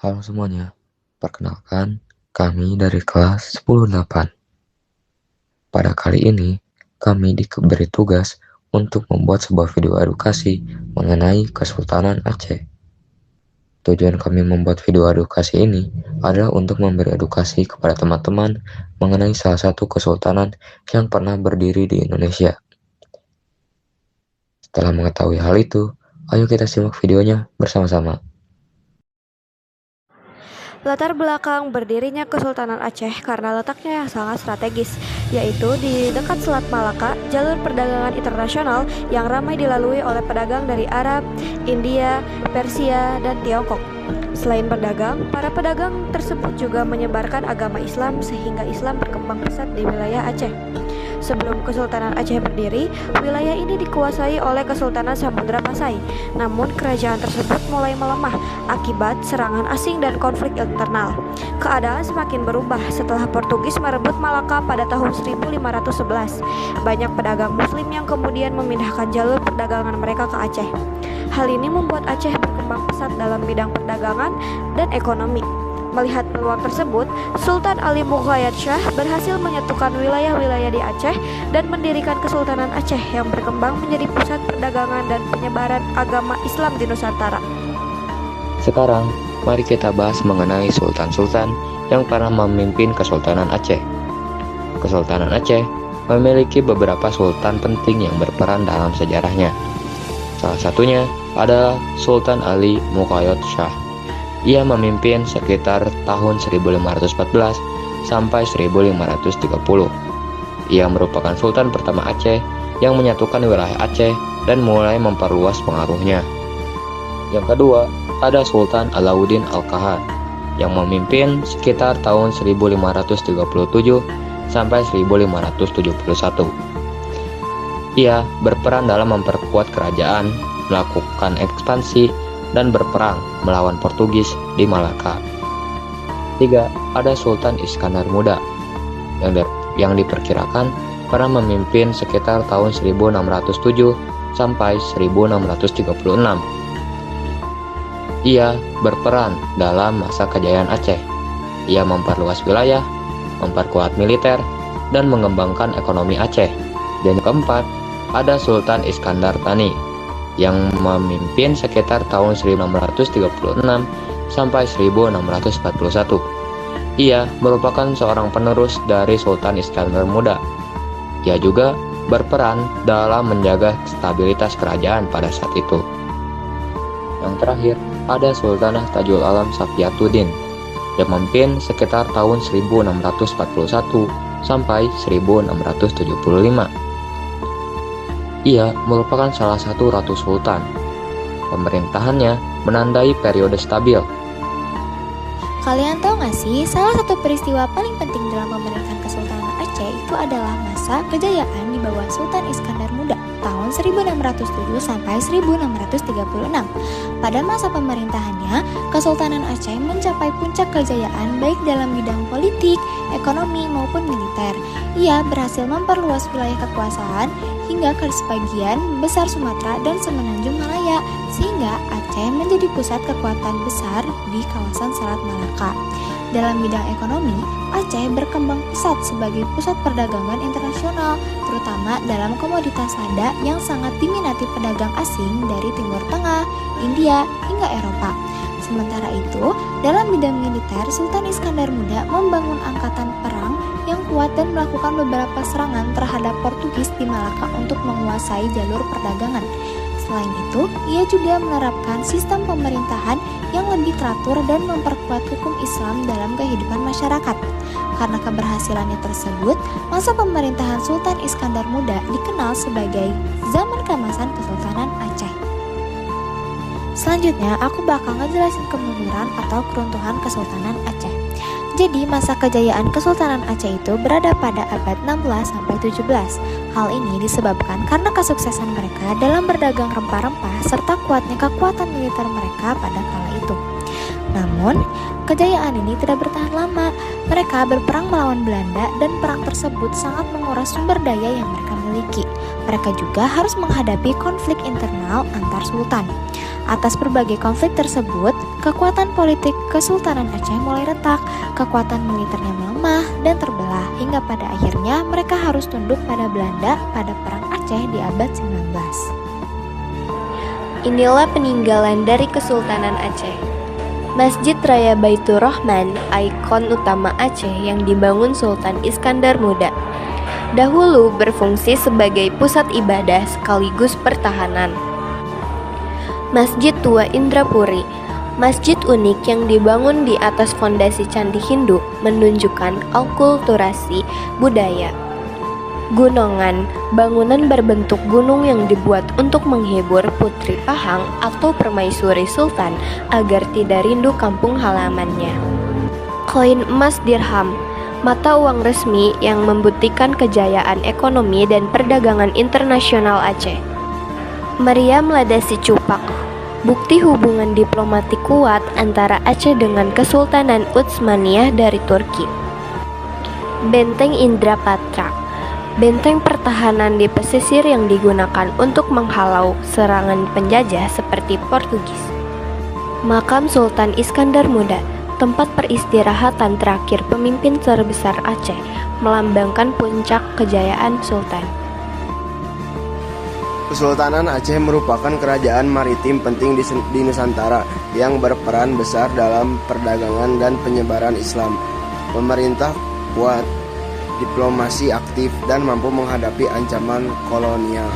Halo semuanya, perkenalkan kami dari kelas 10-8. Pada kali ini, kami diberi tugas untuk membuat sebuah video edukasi mengenai Kesultanan Aceh. Tujuan kami membuat video edukasi ini adalah untuk memberi edukasi kepada teman-teman mengenai salah satu kesultanan yang pernah berdiri di Indonesia. Setelah mengetahui hal itu, ayo kita simak videonya bersama-sama. Latar belakang berdirinya Kesultanan Aceh karena letaknya yang sangat strategis, yaitu di dekat Selat Malaka, jalur perdagangan internasional yang ramai dilalui oleh pedagang dari Arab, India, Persia, dan Tiongkok. Selain berdagang, para pedagang tersebut juga menyebarkan agama Islam sehingga Islam berkembang pesat di wilayah Aceh. Sebelum Kesultanan Aceh berdiri, wilayah ini dikuasai oleh Kesultanan Samudra Pasai. Namun kerajaan tersebut mulai melemah akibat serangan asing dan konflik internal. Keadaan semakin berubah setelah Portugis merebut Malaka pada tahun 1511. Banyak pedagang muslim yang kemudian memindahkan jalur perdagangan mereka ke Aceh. Hal ini membuat Aceh berkembang pesat dalam bidang perdagangan dan ekonomi. Melihat peluang tersebut, Sultan Ali Muqayyad Shah berhasil menyatukan wilayah-wilayah di Aceh dan mendirikan Kesultanan Aceh yang berkembang menjadi pusat perdagangan dan penyebaran agama Islam di Nusantara. Sekarang, mari kita bahas mengenai sultan-sultan yang pernah memimpin Kesultanan Aceh. Kesultanan Aceh memiliki beberapa sultan penting yang berperan dalam sejarahnya. Salah satunya adalah Sultan Ali Muqayyad Shah. Ia memimpin sekitar tahun 1514 sampai 1530. Ia merupakan sultan pertama Aceh yang menyatukan wilayah Aceh dan mulai memperluas pengaruhnya. Yang kedua, ada Sultan Alauddin Al-Kahar yang memimpin sekitar tahun 1537 sampai 1571. Ia berperan dalam memperkuat kerajaan, melakukan ekspansi, dan berperang melawan Portugis di Malaka. 3. Ada Sultan Iskandar Muda yang diperkirakan pernah memimpin sekitar tahun 1607 sampai 1636. Ia berperan dalam masa kejayaan Aceh. Ia memperluas wilayah, memperkuat militer, dan mengembangkan ekonomi Aceh. Dan yang keempat, ada Sultan Iskandar Thani yang memimpin sekitar tahun 1636 sampai 1641. Ia merupakan seorang penerus dari Sultan Iskandar Muda. Ia juga berperan dalam menjaga stabilitas kerajaan pada saat itu. Yang terakhir, ada Sultanah Tajul Alam Safiyatuddin yang memimpin sekitar tahun 1641 sampai 1675. Ia merupakan salah satu ratu sultan. Pemerintahannya menandai periode stabil. Kalian tahu gak sih, salah satu peristiwa paling penting dalam pemerintahan Kesultanan Aceh itu adalah masa kejayaan di bawah Sultan Iskandar Muda tahun 1607 sampai 1636. Pada masa pemerintahannya, Kesultanan Aceh mencapai puncak kejayaan baik dalam bidang politik, ekonomi maupun militer. Ia berhasil memperluas wilayah kekuasaan hingga ke sebagian besar Sumatera dan semenanjung Malaya, sehingga Aceh menjadi pusat kekuatan besar di kawasan Selat Malaka. Dalam bidang ekonomi, Aceh berkembang pesat sebagai pusat perdagangan internasional, terutama dalam komoditas lada yang sangat diminati pedagang asing dari Timur Tengah, India, hingga Eropa. Sementara itu, dalam bidang militer, Sultan Iskandar Muda membangun angkatan perang yang kuat dan melakukan beberapa serangan terhadap Portugis di Malaka untuk menguasai jalur perdagangan. Selain itu, ia juga menerapkan sistem pemerintahan yang lebih teratur dan memperkuat hukum Islam dalam kehidupan masyarakat. Karena keberhasilannya tersebut, masa pemerintahan Sultan Iskandar Muda dikenal sebagai zaman keemasan Kesultanan Aceh. Selanjutnya, aku bakal ngejelasin kemunduran atau keruntuhan Kesultanan Aceh. Jadi, masa kejayaan Kesultanan Aceh itu berada pada abad 16 sampai 17. Hal ini disebabkan karena kesuksesan mereka dalam berdagang rempah-rempah serta kuatnya kekuatan militer mereka pada kala itu. Namun, kejayaan ini tidak bertahan lama. Mereka berperang melawan Belanda dan perang tersebut sangat menguras sumber daya yang mereka miliki. Mereka juga harus menghadapi konflik internal antar sultan. Atas berbagai konflik tersebut, kekuatan politik Kesultanan Aceh mulai retak, kekuatan militernya melemah dan terbelah hingga pada akhirnya mereka harus tunduk pada Belanda pada Perang Aceh di abad 19. Inilah peninggalan dari Kesultanan Aceh. Masjid Raya Baitur Rahman, ikon utama Aceh yang dibangun Sultan Iskandar Muda. Dahulu berfungsi sebagai pusat ibadah sekaligus pertahanan. Masjid Tua Indrapuri, masjid unik yang dibangun di atas fondasi candi Hindu, menunjukkan akulturasi budaya. Gunongan, bangunan berbentuk gunung yang dibuat untuk menghibur Putri Pahang atau permaisuri Sultan agar tidak rindu kampung halamannya. Koin emas dirham, mata uang resmi yang membuktikan kejayaan ekonomi dan perdagangan internasional Aceh. Meriam Ladasi Cupak, bukti hubungan diplomatik kuat antara Aceh dengan Kesultanan Utsmaniyah dari Turki. Benteng Indrapatra, benteng pertahanan di pesisir yang digunakan untuk menghalau serangan penjajah seperti Portugis. Makam Sultan Iskandar Muda, tempat peristirahatan terakhir pemimpin terbesar Aceh, melambangkan puncak kejayaan Sultan. Kesultanan Aceh merupakan kerajaan maritim penting di Nusantara yang berperan besar dalam perdagangan dan penyebaran Islam. Pemerintah kuat, diplomasi aktif, dan mampu menghadapi ancaman kolonial.